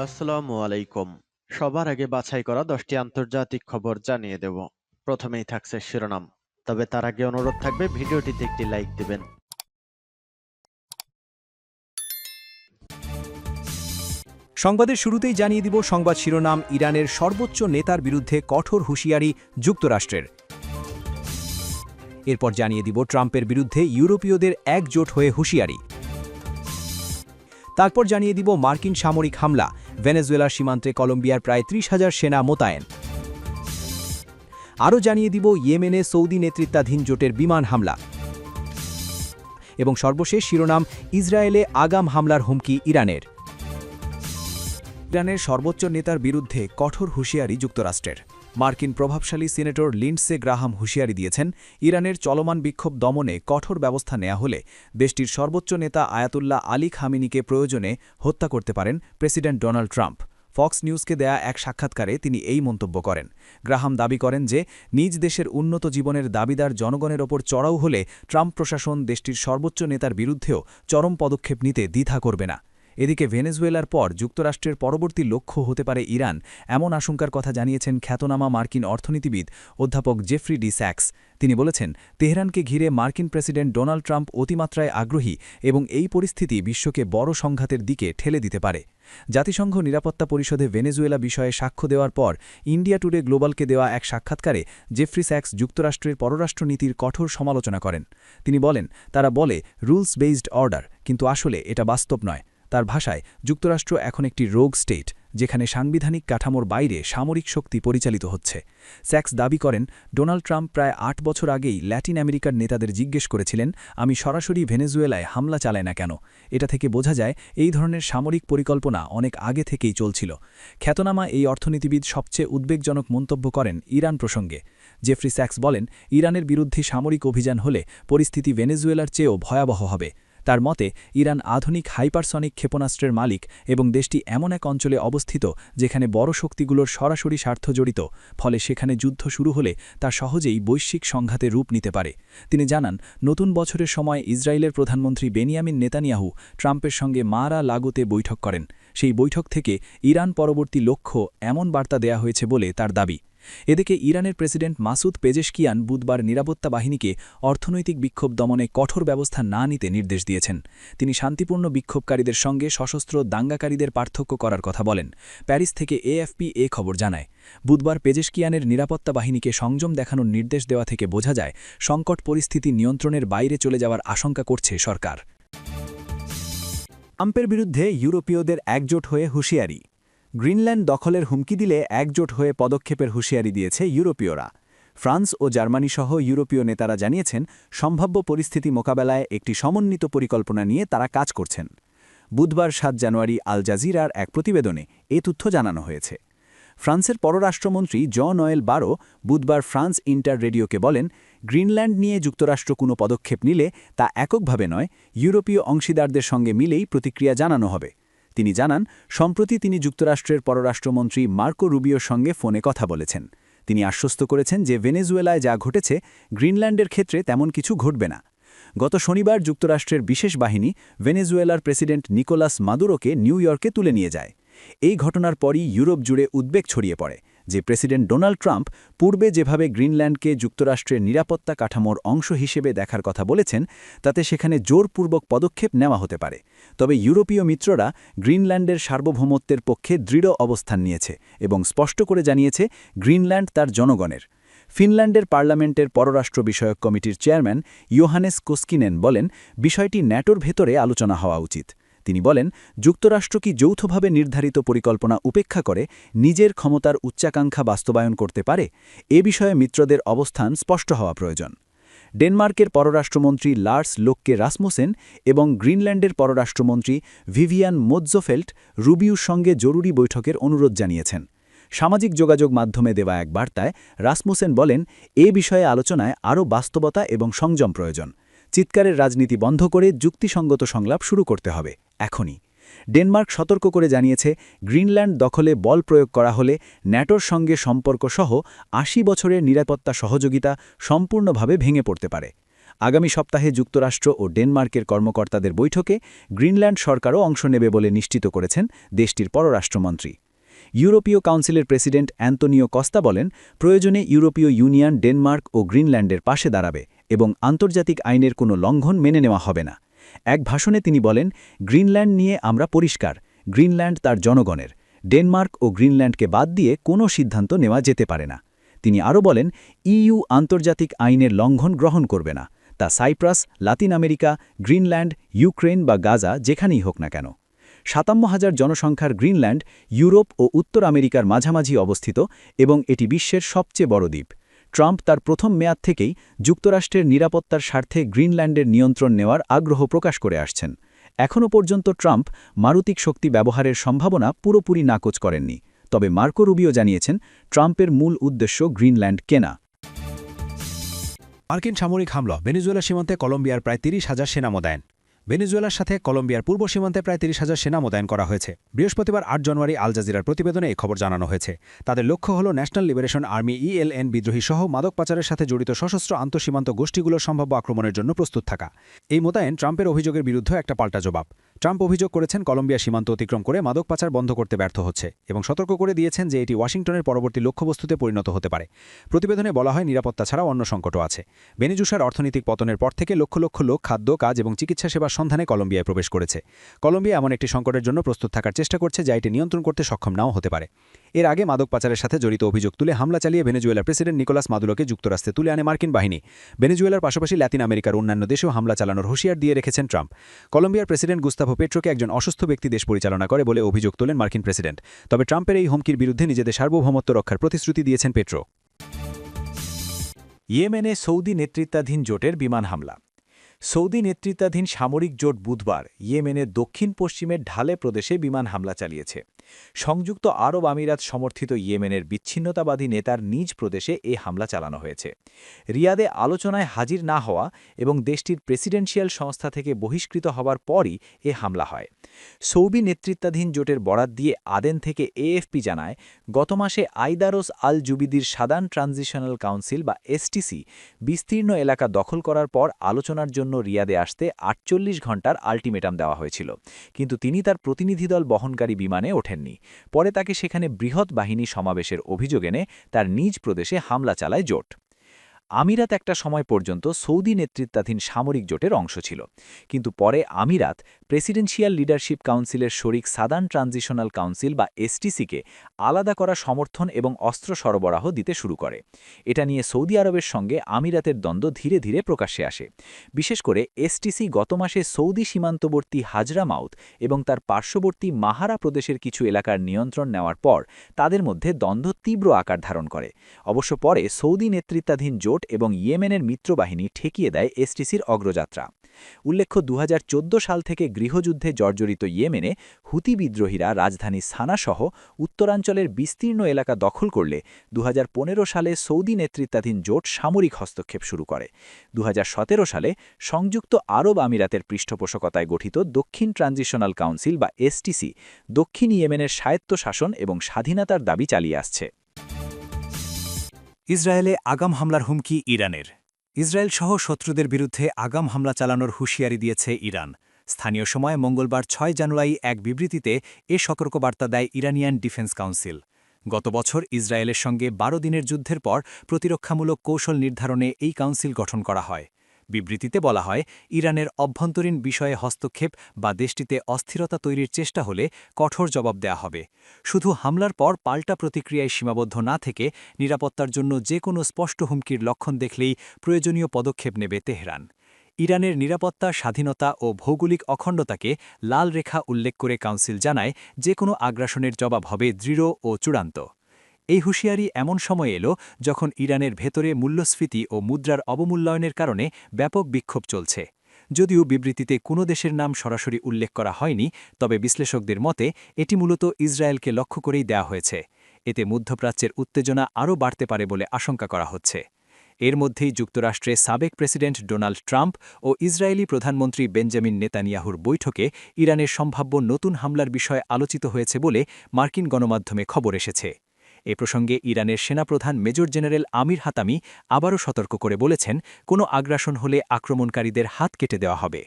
আসসালামু আলাইকুম। সবার আগে বাছাই করা 10টি আন্তর্জাতিক খবর জানিয়ে দেব। প্রথমেই থাকছে শিরোনাম। তবে তার আগে অনুরোধ থাকবে ভিডিওটিতে একটি লাইক দিবেন। সংবাদের শুরুতেই জানিয়ে দিব সংবাদ শিরোনাম। ইরানের সর্বোচ্চ নেতার বিরুদ্ধে কঠোর হুঁশিয়ারি যুক্তরাষ্ট্রের। এরপর জানিয়ে দিব ট্রাম্পের বিরুদ্ধে ইউরোপীয়দের একজোট হয়ে হুঁশিয়ারি। তারপর জানিয়ে দিব মার্কিন সামরিক হামলা, ভেনেজুয়েলার সীমান্তে কলম্বিয়ার প্রায় ৩০,০০০ সেনা মোতায়েন। আরও জানিয়ে দিব ইয়েমেনে সৌদি নেতৃত্বাধীন জোটের বিমান হামলা। এবং সর্বশেষ শিরোনাম, ইসরায়েলে আগাম হামলার হুমকি ইরানের। ইরানের সর্বোচ্চ নেতার বিরুদ্ধে কঠোর হুঁশিয়ারি যুক্তরাষ্ট্রের। মার্কিন প্রভাবশালী সিনেটর লিন্ডসে গ্রাহাম হুঁশিয়ারি দিয়েছেন, ইরানের চলমান বিক্ষোভ দমনে কঠোর ব্যবস্থা নেওয়া হলে দেশটির সর্বোচ্চ নেতা আয়াতুল্লাহ আলী খামেনিকে প্রয়োজনে হত্যা করতে পারেন প্রেসিডেন্ট ডোনাল্ড ট্রাম্প। ফক্স নিউজকে দেয়া এক সাক্ষাৎকারে তিনি এই মন্তব্য করেন। গ্রাহাম দাবি করেন যে নিজ দেশের উন্নত জীবনের দাবিদার জনগণের ওপর চড়াও হলে ট্রাম্প প্রশাসন দেশটির সর্বোচ্চ নেতার বিরুদ্ধেও চরম পদক্ষেপ নিতে দ্বিধা করবে না। এদিকে ভেনেজুয়েলার পর যুক্তরাষ্ট্রের পরবর্তী লক্ষ্য হতে পারে ইরান, এমন আশঙ্কার কথা জানিয়েছেন খ্যাতনামা মার্কিন অর্থনীতিবিদ অধ্যাপক জেফ্রি ডি স্যাক্স। তিনি বলেছেন, তেহরানকে ঘিরে মার্কিন প্রেসিডেন্ট ডোনাল্ড ট্রাম্প অতিমাত্রায় আগ্রহী এবং এই পরিস্থিতি বিশ্বকে বড় সংঘাতের দিকে ঠেলে দিতে পারে। জাতিসংঘ নিরাপত্তা পরিষদে ভেনেজুয়েলা বিষয়ে সাক্ষ্য দেওয়ার পর ইন্ডিয়া টুডে গ্লোবালকে দেওয়া এক সাক্ষাৎকারে জেফ্রি স্যাক্স যুক্তরাষ্ট্রের পররাষ্ট্রনীতির কঠোর সমালোচনা করেন। তিনি বলেন, তারা বলে রুলস বেসড অর্ডার, কিন্তু আসলে এটা বাস্তব নয়। তার ভাষায়, যুক্তরাষ্ট্র এখন একটি রোগ স্টেট, যেখানে সাংবিধানিক কাঠামোর বাইরে সামরিক শক্তি পরিচালিত হচ্ছে। স্যাক্স দাবি করেন, ডোনাল্ড ট্রাম্প প্রায় ৮ বছর আগেই ল্যাটিন আমেরিকার নেতাদের জিজ্ঞেস করেছিলেন, আমি সরাসরি ভেনেজুয়েলায় হামলা চালাই না কেন। এটা থেকে বোঝা যায় এই ধরনের সামরিক পরিকল্পনা অনেক আগে থেকেই চলছিল। খ্যাতনামা এই অর্থনীতিবিদ সবচেয়ে উদ্বেগজনক মন্তব্য করেন ইরান প্রসঙ্গে। জেফ্রি স্যাক্স বলেন, ইরানের বিরুদ্ধে সামরিক অভিযান হলে পরিস্থিতি ভেনেজুয়েলার চেয়েও ভয়াবহ হবে। তার মতে, ইরান আধুনিক হাইপারসনিক ক্ষেপণাস্ত্রের মালিক এবং দেশটি এমন এক অঞ্চলে অবস্থিত যেখানে বড় শক্তিগুলোর সরাসরি স্বার্থ জড়িত, ফলে সেখানে যুদ্ধ শুরু হলে তা সহজেই বৈশ্বিক সংঘাতে রূপ নিতে পারে। তিনি জানান, নতুন বছরের সময় ইসরায়েলের প্রধানমন্ত্রী বেনিয়ামিন নেতানিয়াহু ট্রাম্পের সঙ্গে মারা লাগোতে বৈঠক করেন। সেই বৈঠক থেকে ইরান পরবর্তী লক্ষ্য এমন বার্তা দেয়া হয়েছে বলে তার দাবি। এদিকে ইরানের প্রেসিডেন্ট মাসুদ পেজেশকিয়ান বুধবার নিরাপত্তা বাহিনীকে অর্থনৈতিক বিক্ষোভ দমনে কঠোর ব্যবস্থা না নিতে নির্দেশ দিয়েছেন। তিনি শান্তিপূর্ণ বিক্ষোভকারীদের সঙ্গে সশস্ত্র দাঙ্গাকারীদের পার্থক্য করার কথা বলেন। প্যারিস থেকে এএফপি এ খবর জানায়, বুধবার পেজেশকিয়ানের নিরাপত্তা বাহিনীকে সংযম দেখানোর নির্দেশ দেওয়া থেকে বোঝা যায় সংকট পরিস্থিতি নিয়ন্ত্রণের বাইরে চলে যাওয়ার আশঙ্কা করছে সরকার। ট্রাম্পের বিরুদ্ধে ইউরোপীয়দের একজোট হয়ে হুঁশিয়ারি। গ্রিনল্যান্ড দখলের হুমকি দিলে একজোট হয়ে পদক্ষেপের হুঁশিয়ারি দিয়েছে ইউরোপীয়রা। ফ্রান্স ও জার্মানি সহ ইউরোপীয় নেতারা জানিয়েছেন, সম্ভাব্য পরিস্থিতি মোকাবেলায় একটি সমন্বিত পরিকল্পনা নিয়ে তারা কাজ করছেন। বুধবার ৭ জানুয়ারি আল জাজিরার এক প্রতিবেদনে এ তথ্য জানানো হয়েছে। ফ্রান্সের পররাষ্ট্রমন্ত্রী জন-নোয়েল বারো বুধবার ফ্রান্স ইন্টার রেডিওকে বলেন, গ্রিনল্যান্ড নিয়ে যুক্তরাষ্ট্র কোনো পদক্ষেপ নিলে তা এককভাবে নয়, ইউরোপীয় অংশীদারদের সঙ্গে মিলেই প্রতিক্রিয়া জানানো হবে। তিনি জানান, সম্প্রতি তিনি যুক্তরাষ্ট্রের পররাষ্ট্রমন্ত্রী মার্কো রুবিওর সঙ্গে ফোনে কথা বলেছেন। তিনি আশ্বস্ত করেছেন যে ভেনেজুয়েলায় যা ঘটেছে গ্রিনল্যান্ডের ক্ষেত্রে তেমন কিছু ঘটবে না। গত শনিবার যুক্তরাষ্ট্রের বিশেষ বাহিনী ভেনেজুয়েলার প্রেসিডেন্ট নিকোলাস মাদুরোকে নিউ ইয়র্কে তুলে নিয়ে যায়। এই ঘটনার পরই ইউরোপ জুড়ে উদ্বেগ ছড়িয়ে পড়ে যে প্রেসিডেন্ট ডোনাল্ড ট্রাম্প পূর্বে যেভাবে গ্রিনল্যান্ডকে যুক্তরাষ্ট্রের নিরাপত্তা কাঠামোর অংশ হিসেবে দেখার কথা বলেছেন, তাতে সেখানে জোরপূর্বক পদক্ষেপ নেওয়া হতে পারে। তবে ইউরোপীয় মিত্ররা গ্রিনল্যান্ডের সার্বভৌমত্বের পক্ষে দৃঢ় অবস্থান নিয়েছে এবং স্পষ্ট করে জানিয়েছে গ্রিনল্যান্ড তার জনগণের। ফিনল্যান্ডের পার্লামেন্টের পররাষ্ট্র বিষয়ক কমিটির চেয়ারম্যান ইয়োহানেস কোস্কিনেন বলেন, বিষয়টি ন্যাটোর ভেতরে আলোচনা হওয়া উচিত। তিনি বলেন, যুক্তরাষ্ট্র কি যৌথভাবে নির্ধারিত পরিকল্পনা উপেক্ষা করে নিজের ক্ষমতার উচ্চাকাঙ্ক্ষা বাস্তবায়ন করতে পারে? এ বিষয়ে মিত্রদের অবস্থান স্পষ্ট হওয়া প্রয়োজন। ডেনমার্কের পররাষ্ট্রমন্ত্রী লার্স লোককে রাসমুসেন এবং গ্রিনল্যান্ডের পররাষ্ট্রমন্ত্রী ভিভিয়ান মোৎজোফেল্ট রুবিওর সঙ্গে জরুরি বৈঠকের অনুরোধ জানিয়েছেন। সামাজিক যোগাযোগ মাধ্যমে দেওয়া এক বার্তায় রাসমুসেন বলেন, এ বিষয়ে আলোচনায় আরও বাস্তবতা এবং সংযম প্রয়োজন। চিৎকারের রাজনীতি বন্ধ করে যুক্তিসঙ্গত সংলাপ শুরু করতে হবে এখনই। ডেনমার্ক সতর্ক করে জানিয়েছে, গ্রিনল্যান্ড দখলে বল প্রয়োগ করা হলে ন্যাটোর সঙ্গে সম্পর্কসহ ৮০ বছরের নিরাপত্তা সহযোগিতা সম্পূর্ণভাবে ভেঙে পড়তে পারে। আগামী সপ্তাহে যুক্তরাষ্ট্র ও ডেনমার্কের কর্মকর্তাদের বৈঠকে গ্রিনল্যান্ড সরকারও অংশ নেবে বলে নিশ্চিত করেছেন দেশটির পররাষ্ট্রমন্ত্রী। ইউরোপীয় কাউন্সিলের প্রেসিডেন্ট অ্যান্তোনিও কস্তা বলেন, প্রয়োজনে ইউরোপীয় ইউনিয়ন ডেনমার্ক ও গ্রিনল্যান্ডের পাশে দাঁড়াবে এবং আন্তর্জাতিক আইনের কোনো লঙ্ঘন মেনে নেওয়া হবে না। এক ভাষণে তিনি বলেন, গ্রিনল্যান্ড নিয়ে আমরা পরিষ্কার, গ্রিনল্যান্ড তার জনগণের, ডেনমার্ক ও গ্রিনল্যান্ডকে বাদ দিয়ে কোনো সিদ্ধান্ত নেওয়া যেতে পারে না। তিনি আরও বলেন, ইইউ আন্তর্জাতিক আইনের লঙ্ঘন গ্রহণ করবে না, তা Cyprus, Latin America, Greenland, Ukraine বা গাজা যেখানেই হোক না কেন। ৫৭,০০০ জনসংখ্যার গ্রিনল্যান্ড ইউরোপ ও উত্তর আমেরিকার মাঝামাঝি অবস্থিত এবং এটি বিশ্বের সবচেয়ে বড় দ্বীপ। ট্রাম্প তার প্রথম মেয়াদ থেকেই যুক্তরাষ্ট্রের নিরাপত্তার স্বার্থে গ্রিনল্যান্ডের নিয়ন্ত্রণ নেওয়ার আগ্রহ প্রকাশ করে আসছেন। এখনও পর্যন্ত ট্রাম্প মারুতিক শক্তি ব্যবহারের সম্ভাবনা পুরোপুরি নাকচ করেননি, তবে মার্কো রুবিও জানিয়েছেন ট্রাম্পের মূল উদ্দেশ্য গ্রিনল্যান্ড কেনা। মার্কিন সামরিক হামলা, ভেনেজুয়েলা সীমান্তে কলম্বিয়ার প্রায় ৩০,০০০ সেনা মোতায়েন। ভেনেজুয়েলার সাথে কলম্বিয়ার পূর্ব সীমান্তে প্রায় ৩০,০০০ সেনা মোতায়েন করা হয়েছে। বৃহস্পতিবার ৮ জানুয়ারি আল জাজিরার প্রতিবেদনে এই খবর জানানো হয়েছে। তাদের লক্ষ্য হল ন্যাশনাল লিবারেশন আর্মি ইএলএন বিদ্রোহী সহ মাদক পাচারের সাথে জড়িত সশস্ত্র আন্তঃসীমান্ত গোষ্ঠীগুলোর সম্ভাব্য আক্রমণের জন্য প্রস্তুত থাকা। এই মোতায়েন ট্রাম্পের অভিযোগের বিরুদ্ধে একটা পাল্টা জবাব। ট্রাম্প অভিযোগ করেছেন কলম্বিয়া সীমান্ত অতিক্রম করে মাদক পাচার বন্ধ করতে ব্যর্থ হচ্ছে এবং সতর্ক করে দিয়েছেন যে এটি ওয়াশিংটনের পরবর্তী লক্ষ্যবস্তুতে পরিণত হতে পারে। প্রতিবেদনে বলা হয়, নিরাপত্তা ছাড়াও অন্য সংকটও আছে। ভেনেজুয়েলার অর্থনৈতিক পতনের পর থেকে লক্ষ লক্ষ লোক খাদ্য, কাজ এবং চিকিৎসা সেবার সন্ধানে কলম্বিয়ায় প্রবেশ করেছে। কলম্বিয়া এমন একটি সংকটের জন্য প্রস্তুত থাকার চেষ্টা করছে যা এটি নিয়ন্ত্রণ করতে সক্ষম নাও হতে পারে। এর আগে মাদক পাচারের সাথে জড়িত অভিযোগ তুলে হামলা চালিয়ে ভেনেজুয়েলার প্রেসিডেন্ট নিকোলাস মাদুরোকে যুক্তরাষ্ট্রে তুলে আনে মার্কিন বাহিনী। ভেনেজুয়েলার পাশাপাশি লাতিন আমেরিকার অন্যান্য দেশেও হামলা চালানোর হুঁশিয়ার দিয়ে রেখেছেন ট্রাম্প। কলম্বিয়ার প্রেসিডেন্ট গুস্তাভো পেট্রোকে একজন অসুস্থ ব্যক্তি দেশ পরিচালনা করে বলে অভিযোগ তোলেন মার্কিন প্রেসিডেন্ট। তবে ট্রাম্পের এই হুমকির বিরুদ্ধে নিজেদের সার্বভৌমত্ব রক্ষার প্রতিশ্রুতি দিয়েছেন পেট্রো। ইয়েমেনে সৌদি নেতৃত্বাধীন জোটের বিমান হামলা। সৌদি নেতৃত্বাধীন সামরিক জোট বুধবার ইয়েমেনের দক্ষিণ পশ্চিমের ঢালে প্রদেশে বিমান হামলা চালিয়েছে। সংযুক্ত আরব আমিরাত সমর্থিত ইয়েমেনের বিচ্ছিন্নতাবাদী নেতার নিজ প্রদেশে এ হামলা চালানো হয়েছে। রিয়াদে আলোচনায় হাজির না হওয়া এবং দেশটির প্রেসিডেন্সিয়াল সংস্থা থেকে বহিষ্কৃত হবার পরই এ হামলা হয়। সৌদি নেতৃত্বাধীন জোটের বরাত দিয়ে আদেন থেকে এএফপি জানায়, গত মাসে আইদারোস আল জুবিদির সাদার্ন ট্রানজিশনাল কাউন্সিল বা এসটিসি বিস্তীর্ণ এলাকা দখল করার পর আলোচনার জন্য রিয়াদে আসতে ৪৮ ঘণ্টার আল্টিমেটাম দেওয়া হয়েছিল, কিন্তু তিনি তার প্রতিনিধি দল বহনকারী বিমানে ওঠেননি। পরে তাকে সেখানে বৃহৎ বাহিনী সমাবেশের অভিযোগ এনে তার নিজ প্রদেশে হামলা চালায় জোট। আমিরাত একটা সময় পর্যন্ত সৌদি নেতৃত্বাধীন সামরিক জোটের অংশ ছিল, কিন্তু পরে আমিরাত প্রেসিডেন্সিয়াল লিডারশিপ কাউন্সিলের শরিক সাদার্ন ট্রানজিশনাল কাউন্সিল বা এসটিসিকে আলাদা করা সমর্থন এবং অস্ত্র সরবরাহ দিতে শুরু করে। এটা নিয়ে সৌদি আরবের সঙ্গে আমিরাতের দ্বন্দ্ব ধীরে ধীরে প্রকাশ্যে আসে। বিশেষ করে এসটিসি গত মাসে সৌদি সীমান্তবর্তী হাজরামাউত এবং তার পার্শ্ববর্তী মাহারা প্রদেশের কিছু এলাকার নিয়ন্ত্রণ নেওয়ার পর তাদের মধ্যে দ্বন্দ্ব তীব্র আকার ধারণ করে। অবশ্য পরে সৌদি নেতৃত্বাধীন জোট এবং ইয়েমেনের মিত্রবাহিনী ঠেকিয়ে দেয় এসটিসির অগ্রযাত্রা। উল্লেখ্য, ২০১৪ সাল থেকে গৃহযুদ্ধে জর্জরিত ইয়েমেনে হুতি বিদ্রোহীরা রাজধানী সানাসহ উত্তরাঞ্চলের বিস্তীর্ণ এলাকা দখল করলে ২০১৫ সালে সৌদি নেতৃত্বাধীন জোট সামরিক হস্তক্ষেপ শুরু করে। ২০১৭ সালে সংযুক্ত আরব আমিরাতের পৃষ্ঠপোষকতায় গঠিত দক্ষিণ ট্রানজিশনাল কাউন্সিল বা এসটিসি দক্ষিণ ইয়েমেনের স্বায়ত্তশাসন এবং স্বাধীনতার দাবি চালিয়ে আসছে। ইসরায়েলে আগাম হামলার হুমকি ইরানের। ইসরায়েল সহ শত্রুদের বিরুদ্ধে আগাম হামলা চালানোর হুঁশিয়ারি দিয়েছে ইরান। স্থানীয় সময় মঙ্গলবার ৬ জানুয়ারি এক বিবৃতিতে এ সতর্কবার্তা দেয় ইরানিয়ান ডিফেন্স কাউন্সিল। গত বছর ইসরায়েলের সঙ্গে ১২ দিনের যুদ্ধের পর প্রতিরক্ষামূলক কৌশল নির্ধারণে এই কাউন্সিল গঠন করা হয়। বিবৃতিতে বলা হয়, ইরানের অভ্যন্তরীণ বিষয়ে হস্তক্ষেপ বা দেশটিতে অস্থিরতা তৈরির চেষ্টা হলে কঠোর জবাব দেয়া হবে। শুধু হামলার পর পাল্টা প্রতিক্রিয়ায় সীমাবদ্ধ না থেকে নিরাপত্তার জন্য যে কোনো স্পষ্ট হুমকির লক্ষণ দেখলেই প্রয়োজনীয় পদক্ষেপ নেবে তেহরান। ইরানের নিরাপত্তা, স্বাধীনতা ও ভৌগোলিক অখণ্ডতাকে লাল রেখা উল্লেখ করে কাউন্সিল জানায়, যে কোনো আগ্রাসনের জবাব হবে দৃঢ় ও চূড়ান্ত। এই হুঁশিয়ারি এমন সময় এলো যখন ইরানের ভেতরে মূল্যস্ফীতি ও মুদ্রার অবমূল্যায়নের কারণে ব্যাপক বিক্ষোভ চলছে। যদিও বিবৃতিতে কোনো দেশের নাম সরাসরি উল্লেখ করা হয়নি, তবে বিশ্লেষকদের মতে এটি মূলত ইসরায়েলকে লক্ষ্য করেই দেয়া হয়েছে। এতে মধ্যপ্রাচ্যের উত্তেজনা আরও বাড়তে পারে বলে আশঙ্কা করা হচ্ছে। এর মধ্যেই যুক্তরাষ্ট্রে সাবেক প্রেসিডেন্ট ডোনাল্ড ট্রাম্প ও ইসরায়েলি প্রধানমন্ত্রী বেঞ্জামিন নেতানিয়াহুর বৈঠকে ইরানের সম্ভাব্য নতুন হামলার বিষয় আলোচিত হয়েছে বলে মার্কিন গণমাধ্যমে খবর এসেছে। এ প্রসঙ্গে ইরানের সেনাপ্রধান মেজর জেনারেল আমির হাতামি আবারও সতর্ক করে বলেছেন, কোনো আগ্রাসন হলে আক্রমণকারীদের হাত কেটে দেওয়া হবে।